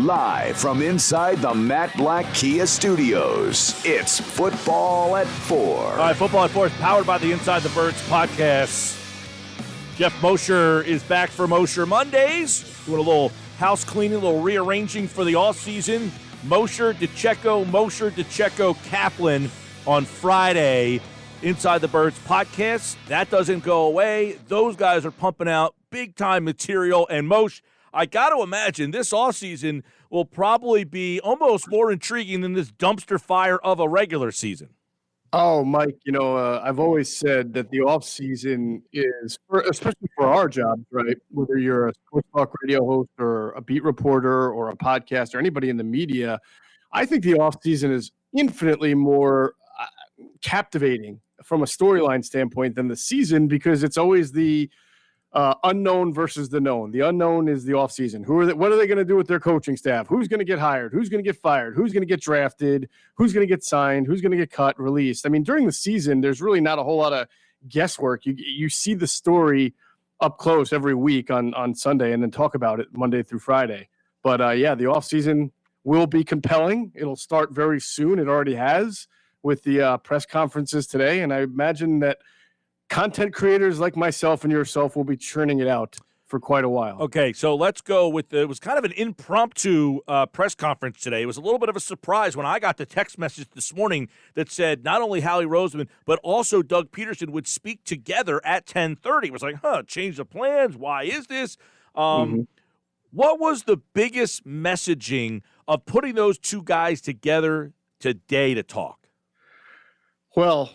Live from inside the Matt Black Kia Studios, it's Football at 4. All right, Football at 4 is powered by the Inside the Birds podcast. Geoff Mosher is back for Mosher Mondays, doing a little house cleaning, a little rearranging for the offseason. Mosher, DeCecco, Kaplan on Friday. Inside the Birds podcast. That doesn't go away. Those guys are pumping out big-time material. And Moshe, I got to imagine this offseason will probably be almost more intriguing than this dumpster fire of a regular season. Oh, Mike, I've always said that the offseason is, especially for our jobs, right, whether you're a sports talk radio host or a beat reporter or a podcast or anybody in the media, I think the offseason is infinitely more captivating from a storyline standpoint than the season, because it's always the unknown versus the known. The unknown is the offseason. What are they going to do with their coaching staff? Who's going to get hired? Who's going to get fired? Who's going to get drafted? Who's going to get signed? Who's going to get cut, released? I mean, during the season, there's really not a whole lot of guesswork. You see the story up close every week on Sunday and then talk about it Monday through Friday. But, the offseason will be compelling. It'll start very soon. It already has with the press conferences today. And I imagine that content creators like myself and yourself will be churning it out for quite a while. Okay, so let's go with it was kind of an impromptu press conference today. It was a little bit of a surprise when I got the text message this morning that said not only Howie Roseman, but also Doug Pederson would speak together at 10:30. It was like, change the plans. Why is this? What was the biggest messaging of putting those two guys together today to talk? Well,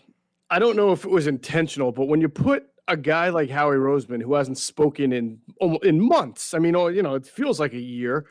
I don't know if it was intentional, but when you put a guy like Howie Roseman, who hasn't spoken in months, I mean, it feels like a year.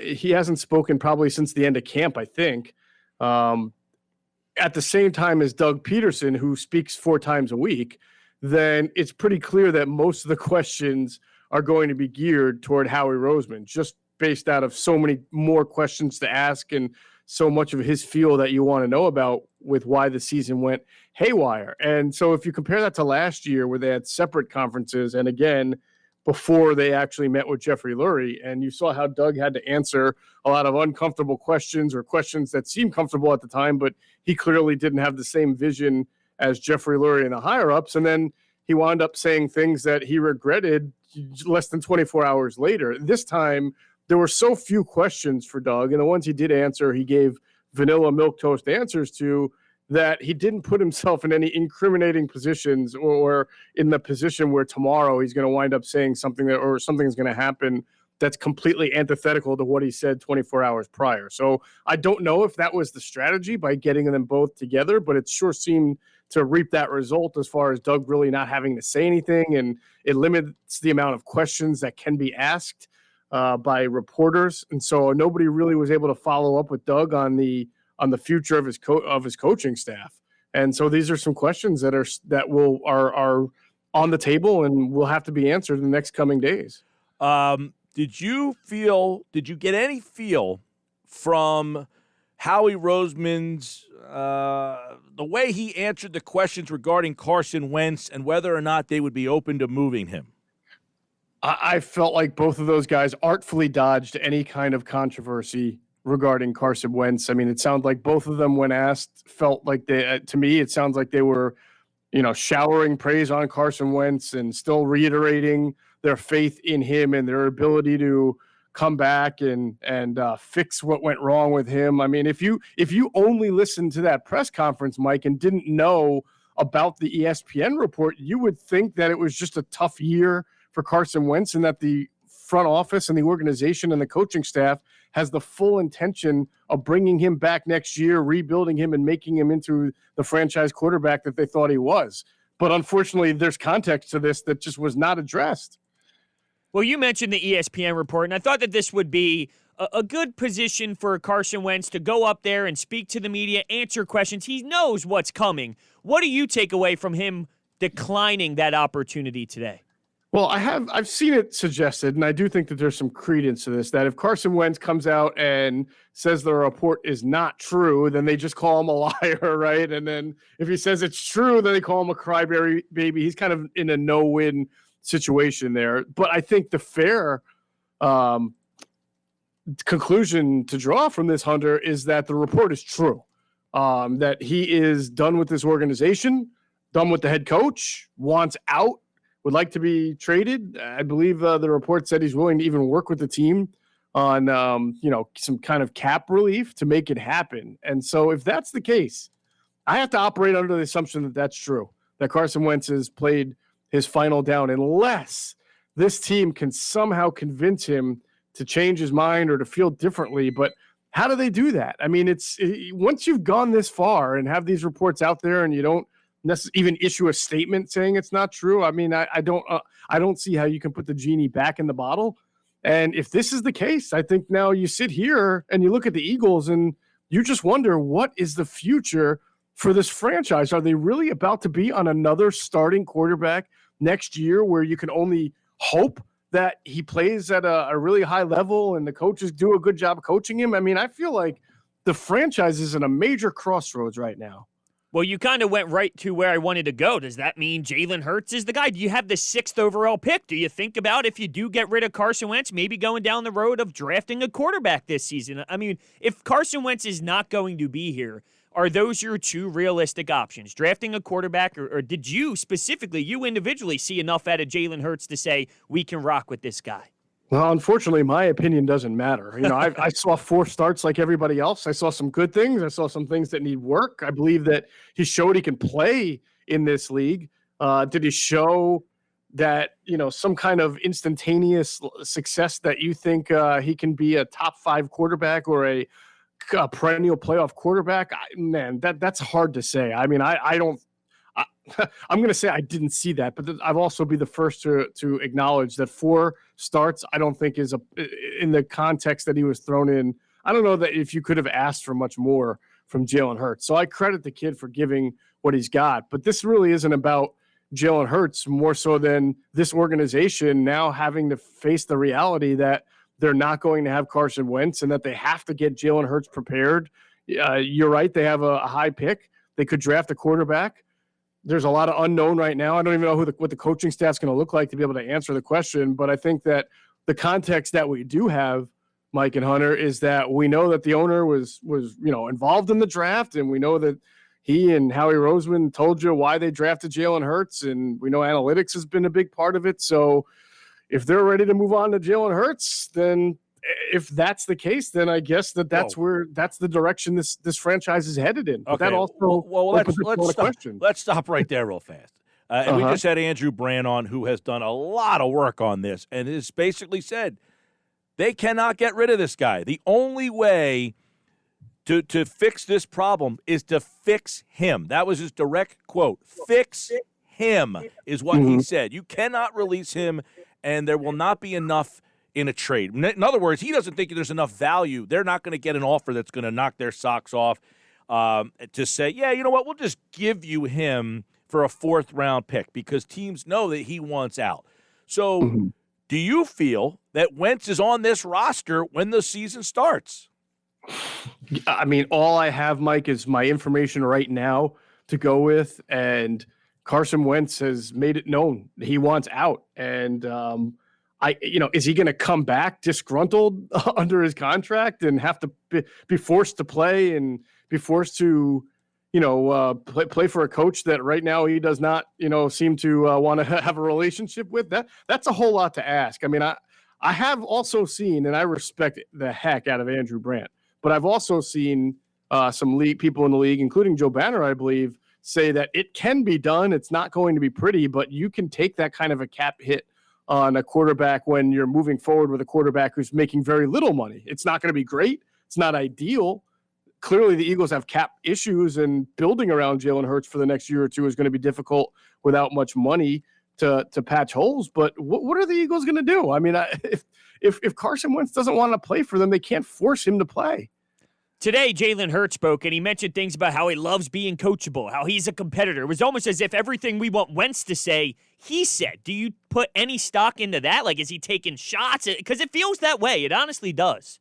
He hasn't spoken probably since the end of camp, I think. At the same time as Doug Pederson, who speaks 4 times a week, then it's pretty clear that most of the questions are going to be geared toward Howie Roseman, just based out of so many more questions to ask and so much of his feel that you want to know about with why the season went haywire. And so if you compare that to last year where they had separate conferences, and again, before they actually met with Jeffrey Lurie, and you saw how Doug had to answer a lot of uncomfortable questions or questions that seemed comfortable at the time, but he clearly didn't have the same vision as Jeffrey Lurie and the higher-ups. And then he wound up saying things that he regretted less than 24 hours later. This time, there were so few questions for Doug, and the ones he did answer, he gave vanilla milquetoast answers to, that he didn't put himself in any incriminating positions or in the position where tomorrow he's going to wind up saying something or something's going to happen that's completely antithetical to what he said 24 hours prior. So I don't know if that was the strategy by getting them both together, but it sure seemed to reap that result as far as Doug really not having to say anything, and it limits the amount of questions that can be asked by reporters, and so nobody really was able to follow up with Doug on the future of his coaching staff. And so these are some questions that are on the table and will have to be answered in the next coming days. Did you get any feel from Howie Roseman's the way he answered the questions regarding Carson Wentz and whether or not they would be open to moving him? I felt like both of those guys artfully dodged any kind of controversy regarding Carson Wentz. I mean, it sounded like both of them, when asked, felt like it sounds like they were, showering praise on Carson Wentz and still reiterating their faith in him and their ability to come back and fix what went wrong with him. I mean, if you only listened to that press conference, Mike, and didn't know about the ESPN report, you would think that it was just a tough year for Carson Wentz and that the front office and the organization and the coaching staff has the full intention of bringing him back next year, rebuilding him and making him into the franchise quarterback that they thought he was. But unfortunately, there's context to this that just was not addressed. Well, you mentioned the ESPN report, and I thought that this would be a good position for Carson Wentz to go up there and speak to the media, answer questions. He knows what's coming. What do you take away from him declining that opportunity today? Well, I've seen it suggested, and I do think that there's some credence to this, that if Carson Wentz comes out and says the report is not true, then they just call him a liar, right? And then if he says it's true, then they call him a crybaby baby. He's kind of in a no-win situation there. But I think the fair conclusion to draw from this, Hunter, is that the report is true. That he is done with this organization, done with the head coach, wants out, would like to be traded. I believe the report said he's willing to even work with the team on, some kind of cap relief to make it happen. And so if that's the case, I have to operate under the assumption that that's true, that Carson Wentz has played his final down, unless this team can somehow convince him to change his mind or to feel differently. But how do they do that? I mean, once you've gone this far and have these reports out there and you don't even issue a statement saying it's not true. I mean, I don't see how you can put the genie back in the bottle. And if this is the case, I think now you sit here and you look at the Eagles and you just wonder, what is the future for this franchise? Are they really about to be on another starting quarterback next year where you can only hope that he plays at a really high level and the coaches do a good job coaching him? I mean, I feel like the franchise is in a major crossroads right now. Well, you kind of went right to where I wanted to go. Does that mean Jalen Hurts is the guy? Do you have the 6th overall pick? Do you think about, if you do get rid of Carson Wentz, maybe going down the road of drafting a quarterback this season? I mean, if Carson Wentz is not going to be here, are those your two realistic options? Drafting a quarterback, or did you specifically, you individually, see enough out of Jalen Hurts to say, we can rock with this guy? Well, unfortunately, my opinion doesn't matter. You know, I saw 4 starts like everybody else. I saw some good things. I saw some things that need work. I believe that he showed he can play in this league. Did he show that, some kind of instantaneous success that you think he can be a top 5 quarterback or a perennial playoff quarterback? That's hard to say. I mean, I'm going to say I didn't see that, but I've also be the first to acknowledge that 4 starts, I don't think is in the context that he was thrown in. I don't know that if you could have asked for much more from Jalen Hurts. So I credit the kid for giving what he's got, but this really isn't about Jalen Hurts more so than this organization now having to face the reality that they're not going to have Carson Wentz and that they have to get Jalen Hurts prepared. You're right. They have a high pick. They could draft a quarterback. There's a lot of unknown right now. I don't even know what the coaching staff's going to look like to be able to answer the question. But I think that the context that we do have, Mike and Hunter, is that we know that the owner was involved in the draft, and we know that he and Howie Roseman told you why they drafted Jalen Hurts, and we know analytics has been a big part of it. So if they're ready to move on to Jalen Hurts, then if that's the case, then I guess that's the direction this franchise is headed in. But okay. That also let's stop right there real fast. And we just had Andrew Brand on, who has done a lot of work on this, and has basically said they cannot get rid of this guy. The only way to fix this problem is to fix him. That was his direct quote. Fix him is what he said. You cannot release him, and there will not be enough in a trade. In other words, he doesn't think there's enough value. They're not going to get an offer that's going to knock their socks off to say, yeah, you know what, we'll just give you him for a 4th-round pick, because teams know that he wants out. So do you feel that Wentz is on this roster when the season starts? I mean, all I have, Mike, is my information right now to go with, and Carson Wentz has made it known he wants out. And is he going to come back disgruntled under his contract and have to be forced to play and be forced to, play for a coach that right now he does not, seem to want to have a relationship with? That's a whole lot to ask. I mean, I have also seen, and I respect the heck out of Andrew Brandt, but I've also seen some people in the league, including Joe Banner, I believe, say that it can be done. It's not going to be pretty, but you can take that kind of a cap hit on a quarterback when you're moving forward with a quarterback who's making very little money. It's not going to be great. It's not ideal. Clearly, the Eagles have cap issues, and building around Jalen Hurts for the next year or two is going to be difficult without much money to patch holes. But what are the Eagles going to do? I mean, if Carson Wentz doesn't want to play for them, they can't force him to play. Today, Jalen Hurts spoke, and he mentioned things about how he loves being coachable, how he's a competitor. It was almost as if everything we want Wentz to say, he said. Do you put any stock into that? Like, is he taking shots? Because it feels that way. It honestly does.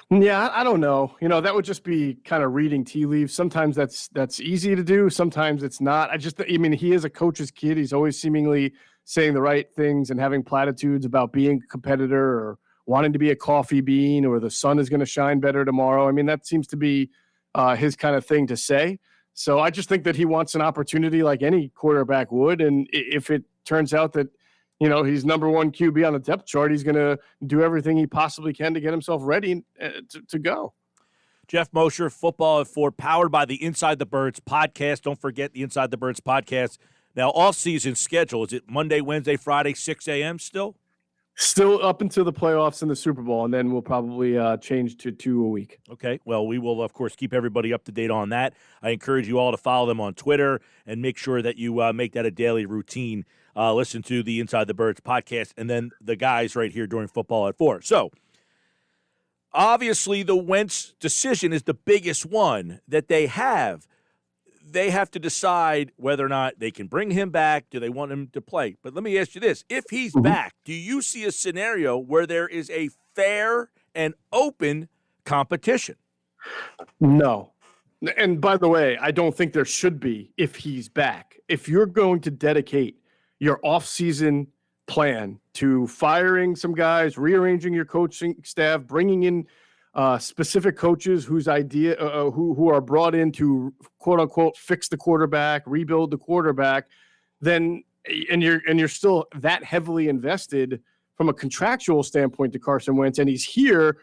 Yeah, I don't know. That would just be kind of reading tea leaves. Sometimes that's easy to do. Sometimes it's not. He is a coach's kid. He's always seemingly saying the right things and having platitudes about being a competitor or wanting to be a coffee bean or the sun is going to shine better tomorrow. I mean, that seems to be his kind of thing to say. So I just think that he wants an opportunity like any quarterback would. And if it turns out that, he's number one QB on the depth chart, he's going to do everything he possibly can to get himself ready to go. Geoff Mosher, Football at 4, powered by the Inside the Birds podcast. Don't forget the Inside the Birds podcast. Now, off-season schedule, is it Monday, Wednesday, Friday, 6 a.m. still? Still up until the playoffs and the Super Bowl, and then we'll probably change to 2 a week. Okay. Well, we will, of course, keep everybody up to date on that. I encourage you all to follow them on Twitter and make sure that you make that a daily routine. Listen to the Inside the Birds podcast and then the guys right here during Football at 4. So, obviously, the Wentz decision is the biggest one that they have. They have to decide whether or not they can bring him back. Do they want him to play? But let me ask you this. If he's back, do you see a scenario where there is a fair and open competition? No. And by the way, I don't think there should be if he's back. If you're going to dedicate your offseason plan to firing some guys, rearranging your coaching staff, bringing in specific coaches whose idea who are brought in to quote unquote fix the quarterback, rebuild the quarterback, then and you're still that heavily invested from a contractual standpoint to Carson Wentz, and he's here,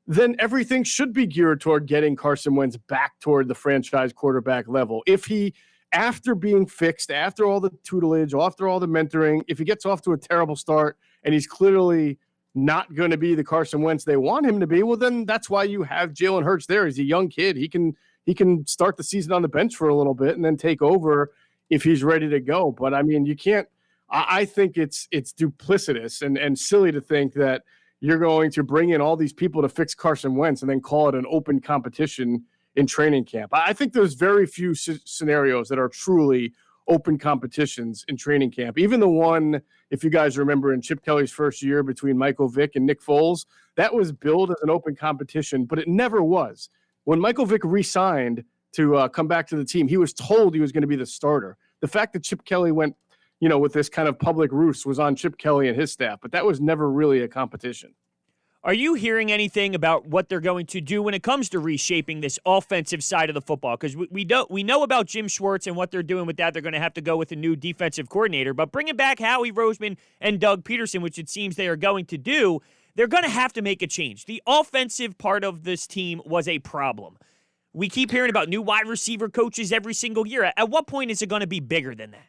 then everything should be geared toward getting Carson Wentz back toward the franchise quarterback level. If he, after being fixed, after all the tutelage, after all the mentoring, if he gets off to a terrible start and he's clearly not going to be the Carson Wentz they want him to be, well, then that's why you have Jalen Hurts there. He's a young kid. He can start the season on the bench for a little bit and then take over if he's ready to go. But, I mean, you can't – I think it's duplicitous and silly to think that you're going to bring in all these people to fix Carson Wentz and then call it an open competition in training camp. I think there's very few scenarios that are truly open competitions in training camp. Even the one, if you guys remember, in Chip Kelly's first year between Michael Vick and Nick Foles, that was billed as an open competition, but it never was. When Michael Vick re-signed to come back to the team, he was told he was going to be the starter. The fact that Chip Kelly went, with this kind of public roost was on Chip Kelly and his staff, but that was never really a competition. Are you hearing anything about what they're going to do when it comes to reshaping this offensive side of the football? Because we know about Jim Schwartz and what they're doing with that. They're going to have to go with a new defensive coordinator. But bringing back Howie Roseman and Doug Peterson, which it seems they are going to do, they're going to have to make a change. The offensive part of this team was a problem. We keep hearing about new wide receiver coaches every single year. At what point is it going to be bigger than that?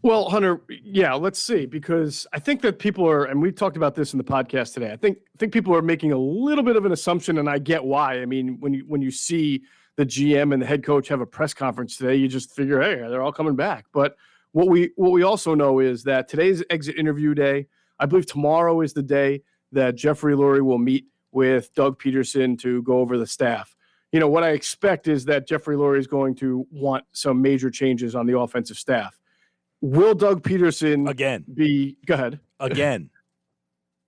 Well, Hunter, yeah, let's see, because I think that people are, and we talked about this in the podcast today, I think people are making a little bit of an assumption, and I get why. I mean, when you see the GM and the head coach have a press conference today, you just figure, hey, they're all coming back. But what we also know is that today's exit interview day. I believe tomorrow is the day that Jeffrey Lurie will meet with Doug Peterson to go over the staff. What I expect is that Jeffrey Lurie is going to want some major changes on the offensive staff. Will Doug Peterson be – go ahead. Again.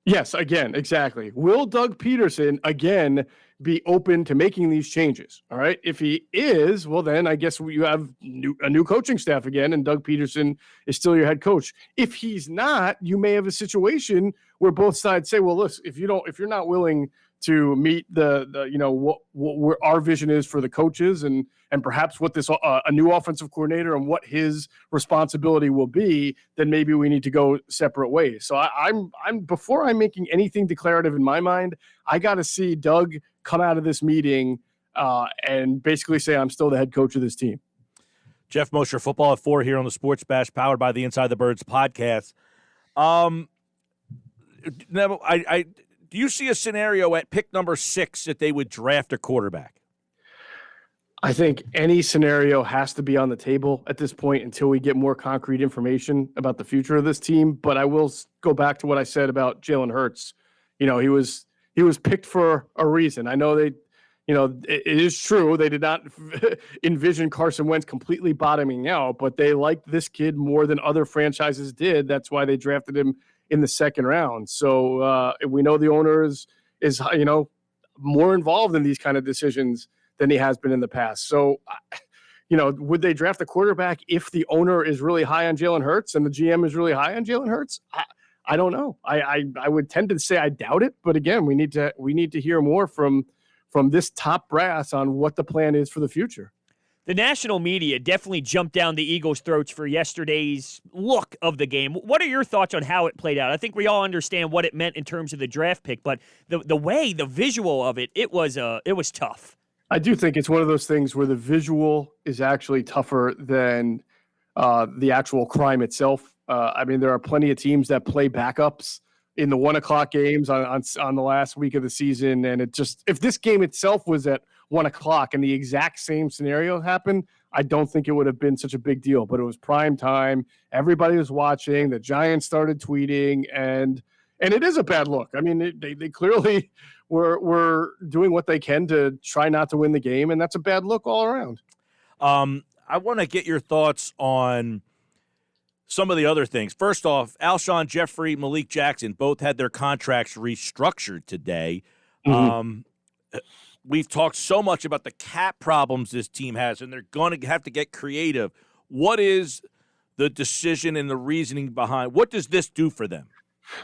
Yes, again, exactly. Will Doug Peterson, again, be open to making these changes? All right? If he is, well, then I guess you have a new coaching staff again, and Doug Peterson is still your head coach. If he's not, you may have a situation where both sides say, well, listen, if you're not willing to meet what our vision is for the coaches and perhaps what this a new offensive coordinator and what his responsibility will be, then maybe we need to go separate ways. So I'm before I'm making anything declarative in my mind, I got to see Doug come out of this meeting and basically say I'm still the head coach of this team. Geoff Mosher, Football at 4 here on the Sports Bash, powered by the Inside the Birds podcast. Now, do you see a scenario at pick number 6 that they would draft a quarterback? I think any scenario has to be on the table at this point until we get more concrete information about the future of this team. But I will go back to what I said about Jalen Hurts. He was picked for a reason. I know it is true. They did not envision Carson Wentz completely bottoming out, but they liked this kid more than other franchises did. That's why they drafted him in the second round. So we know the owner is more involved in these kind of decisions than he has been in the past. So, would they draft a quarterback if the owner is really high on Jalen Hurts and the GM is really high on Jalen Hurts? I don't know. I would tend to say I doubt it, but again, we need to hear more from this top brass on what the plan is for the future. The national media definitely jumped down the Eagles' throats for yesterday's look of the game. What are your thoughts on how it played out? I think we all understand what it meant in terms of the draft pick, but the visual of it was tough. I do think it's one of those things where the visual is actually tougher than the actual crime itself. I mean, there are plenty of teams that play backups in the 1:00 games on the last week of the season, and if this game itself was at 1:00 and the exact same scenario happened, I don't think it would have been such a big deal. But it was prime time; everybody was watching. The Giants started tweeting, and it is a bad look. I mean, they clearly were doing what they can to try not to win the game, and that's a bad look all around. I want to get your thoughts on some of the other things. First off, Alshon Jeffrey, Malik Jackson both had their contracts restructured today. Mm-hmm. We've talked so much about the cap problems this team has, and they're going to have to get creative. What is the decision and the reasoning behind? What does this do for them?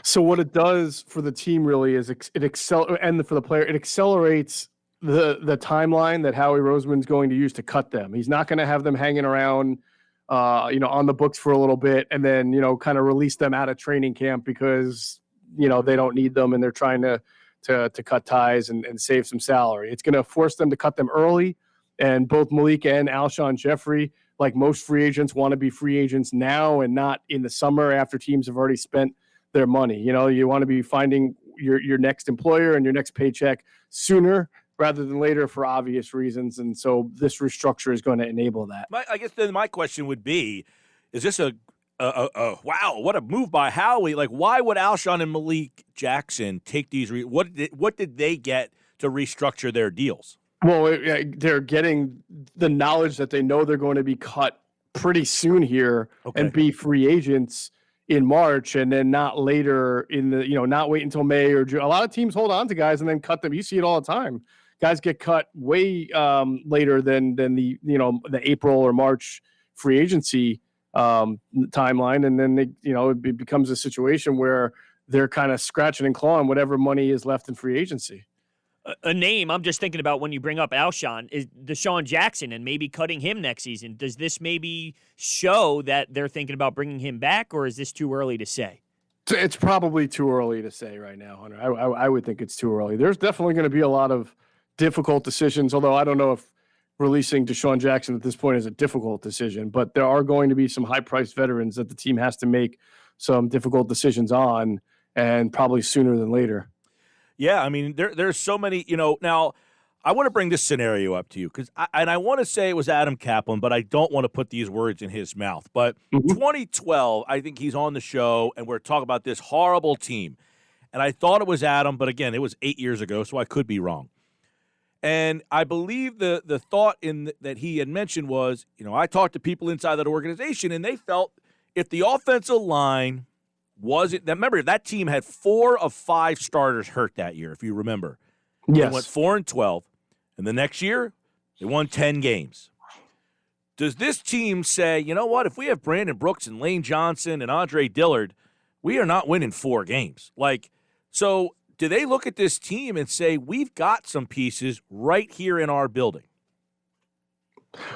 So what it does for the team really is and for the player, it accelerates the timeline that Howie Roseman's going to use to cut them. He's not going to have them hanging around on the books for a little bit and then, kind of release them out of training camp because, they don't need them and they're trying to cut ties and save some salary. It's going to force them to cut them early. And both Malik and Alshon Jeffrey, like most free agents, want to be free agents now and not in the summer after teams have already spent their money. You want to be finding your next employer and your next paycheck sooner rather than later for obvious reasons. And so this restructure is going to enable that. I guess then my question would be, is this a wow, what a move by Howie. Like, why would Alshon and Malik Jackson take these? What did they get to restructure their deals? Well, they're getting the knowledge that they know they're going to be cut pretty soon here and be free agents in March, and then not later not wait until May or June. A lot of teams hold on to guys and then cut them. You see it all the time. Guys get cut way later than the April or March free agency timeline, and then it becomes a situation where they're kind of scratching and clawing whatever money is left in free agency. A name I'm just thinking about when you bring up Alshon is Deshaun Jackson and maybe cutting him next season. Does this maybe show that they're thinking about bringing him back, or is this too early to say? It's probably too early to say right now, Hunter. I would think it's too early. There's definitely going to be a lot of difficult decisions, although I don't know if releasing Deshaun Jackson at this point is a difficult decision, but there are going to be some high-priced veterans that the team has to make some difficult decisions on, and probably sooner than later. Yeah, I mean, there's so many, now I want to bring this scenario up to you because I want to say it was Adam Kaplan, but I don't want to put these words in his mouth. But 2012, I think he's on the show, and we're talking about this horrible team. And I thought it was Adam, but again, it was 8 years ago, so I could be wrong. And I believe the thought that he had mentioned was, I talked to people inside that organization, and they felt if the offensive line wasn't – remember, that team had 4 of 5 starters hurt that year, if you remember. Yes. They went 4-12, and the next year they won 10 games. Does this team say, you know what, if we have Brandon Brooks and Lane Johnson and Andre Dillard, we are not winning 4 games? So – do they look at this team and say, we've got some pieces right here in our building?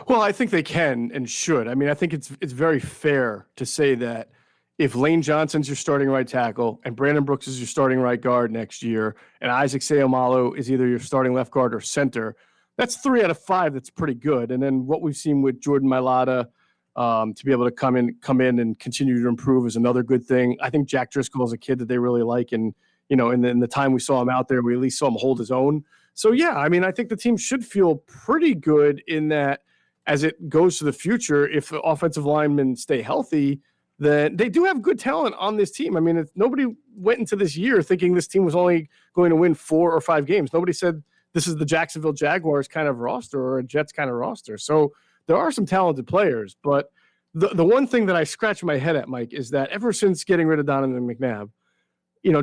Well, I think they can and should. I mean, I think it's very fair to say that if Lane Johnson's your starting right tackle and Brandon Brooks is your starting right guard next year and Isaac Seumalo is either your starting left guard or center, that's 3 out of 5. That's pretty good. And then what we've seen with Jordan Mailata to be able to come in and continue to improve is another good thing. I think Jack Driscoll is a kid that they really like, and in the time we saw him out there, we at least saw him hold his own. So, yeah, I mean, I think the team should feel pretty good in that as it goes to the future, if the offensive linemen stay healthy, then they do have good talent on this team. I mean, nobody went into this year thinking this team was only going to win 4 or 5 games. Nobody said this is the Jacksonville Jaguars kind of roster or a Jets kind of roster. So there are some talented players. But the one thing that I scratch my head at, Mike, is that ever since getting rid of Donovan McNabb,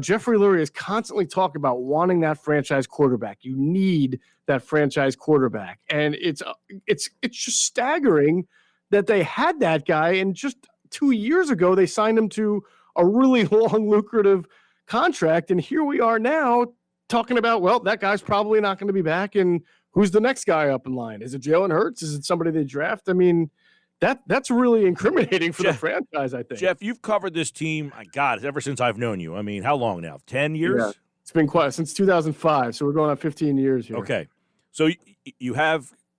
Jeffrey Lurie has constantly talked about wanting that franchise quarterback. You need that franchise quarterback. And it's just staggering that they had that guy, and just 2 years ago they signed him to a really long, lucrative contract. And here we are now talking about, well, that guy's probably not going to be back. And who's the next guy up in line? Is it Jalen Hurts? Is it somebody they draft? I mean, that's really incriminating for the franchise, I think. Geoff, you've covered this team, ever since I've known you. I mean, how long now? 10 years? Yeah, it's been quite since 2005. So we're going on 15 years here. Okay. So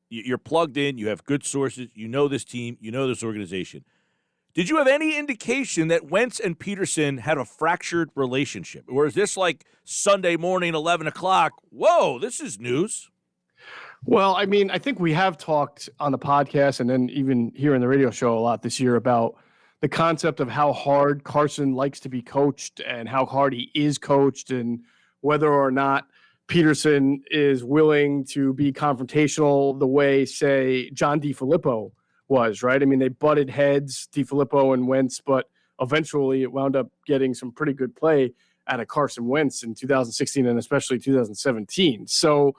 you're plugged in. You have good sources. You know this team. You know this organization. Did you have any indication that Wentz and Pederson had a fractured relationship? Or is this like Sunday morning, 11 o'clock? Whoa, this is news. Well, I mean, I think we have talked on the podcast and then even here in the radio show a lot this year about the concept of how hard Carson likes to be coached and how hard he is coached and whether or not Pederson is willing to be confrontational the way, say, John DeFilippo was, right? I mean, they butted heads, DeFilippo and Wentz, but eventually it wound up getting some pretty good play out of Carson Wentz in 2016 and especially 2017. So,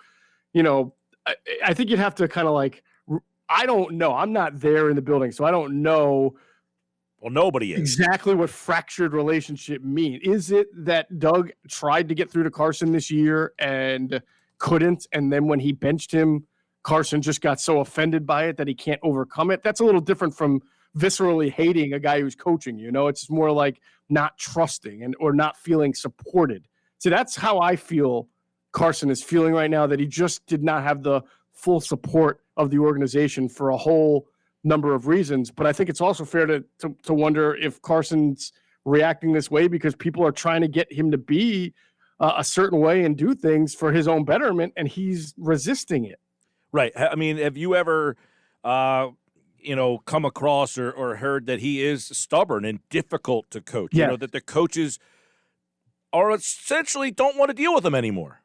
I think you'd have to kind of I don't know. I'm not there in the building, so I don't know. Well, nobody is. Exactly what fractured relationship mean. Is it that Doug tried to get through to Carson this year and couldn't, and then when he benched him, Carson just got so offended by it that he can't overcome it? That's a little different from viscerally hating a guy who's coaching you. It's more like not trusting or not feeling supported. So that's how I feel Carson is feeling right now, that he just did not have the full support of the organization for a whole number of reasons. But I think it's also fair to wonder if Carson's reacting this way because people are trying to get him to be a certain way and do things for his own betterment, and he's resisting it. Right. I mean, have you ever, come across or heard that he is stubborn and difficult to coach? Yeah. That the coaches are essentially don't want to deal with him anymore.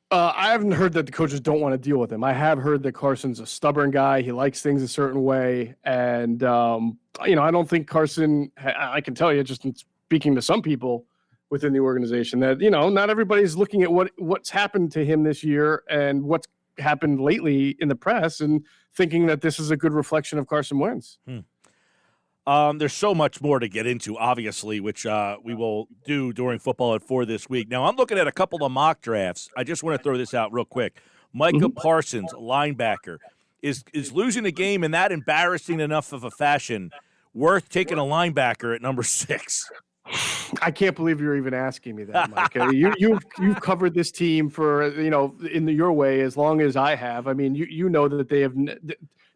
I haven't heard that the coaches don't want to deal with him. I have heard that Carson's a stubborn guy. He likes things a certain way. And, I don't think Carson, I can tell you just in speaking to some people within the organization that, not everybody's looking at what's happened to him this year and what's happened lately in the press and thinking that this is a good reflection of Carson Wentz. There's so much more to get into, obviously, which we will do during Football at 4 this week. Now, I'm looking at a couple of mock drafts. I just want to throw this out real quick. Micah Parsons, linebacker, is losing the game in that embarrassing enough of a fashion worth taking a linebacker at number 6? I can't believe you're even asking me that, Mike. You've covered this team for, in your way as long as I have. I mean, you know that they have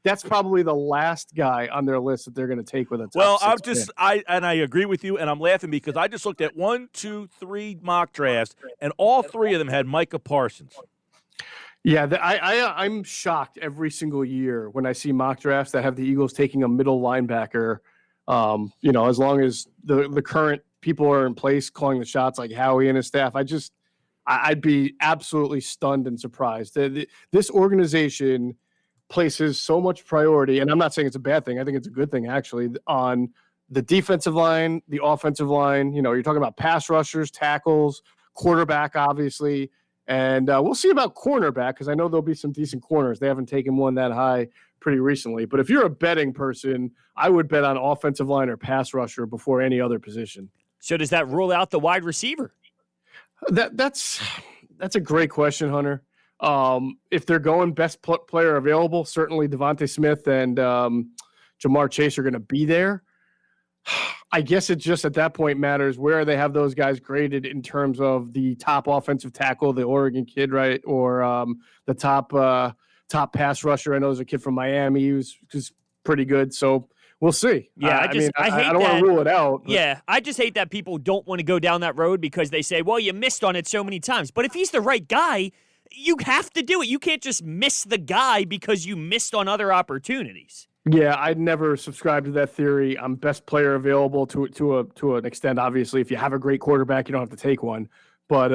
that's probably the last guy on their list that they're going to take with a top 6 pick. I agree with you, and I'm laughing because I just looked at 1, 2, 3 mock drafts, and all 3 of them had Micah Parsons. Yeah, I'm shocked every single year when I see mock drafts that have the Eagles taking a middle linebacker. As long as the current people are in place calling the shots like Howie and his staff, I'd be absolutely stunned and surprised. This organization places so much priority, and I'm not saying it's a bad thing. I think it's a good thing, actually, on the defensive line, the offensive line. You're talking about pass rushers, tackles, quarterback, obviously. And we'll see about cornerback because I know there'll be some decent corners. They haven't taken one that high pretty recently. But if you're a betting person, I would bet on offensive line or pass rusher before any other position. So does that rule out the wide receiver? That's a great question, Hunter. If they're going best player available, certainly Devontae Smith and Jamar Chase are going to be there. I guess it just at that point matters where they have those guys graded in terms of the top offensive tackle, the Oregon kid, right? Or the top pass rusher. I know there's a kid from Miami who's pretty good. So we'll see. Yeah, I don't want to rule it out. But. Yeah, I just hate that people don't want to go down that road because they say, well, you missed on it so many times. But if he's the right guy, you have to do it. You can't just miss the guy because you missed on other opportunities. Yeah, I'd never subscribe to that theory. I'm best player available to an extent. Obviously, if you have a great quarterback, you don't have to take one. But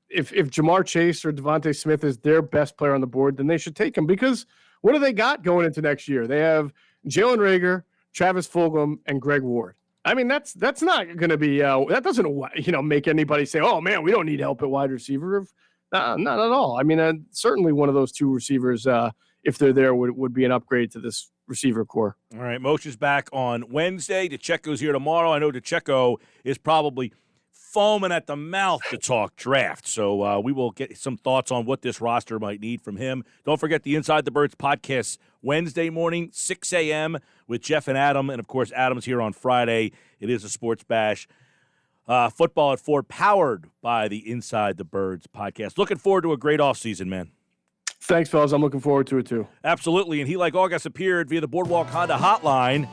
if Jamar Chase or Devontae Smith is their best player on the board, then they should take him because what do they got going into next year? They have Jalen Reagor, Travis Fulgham, and Greg Ward. I mean, that's not going to be that doesn't make anybody say, oh man, we don't need help at wide receiver. Not at all. I mean, certainly one of those two receivers. If they're there, would be an upgrade to this receiver core. All right, Mosher's back on Wednesday. DeCecco's here tomorrow. I know DeCecco is probably foaming at the mouth to talk draft. So we will get some thoughts on what this roster might need from him. Don't forget the Inside the Birds podcast Wednesday morning, 6 a.m. with Jeff and Adam. And, of course, Adam's here on Friday. It is a sports bash. Football at 4, powered by the Inside the Birds podcast. Looking forward to a great offseason, man. Thanks, fellas. I'm looking forward to it, too. Absolutely. And he, like August, appeared via the Boardwalk Honda hotline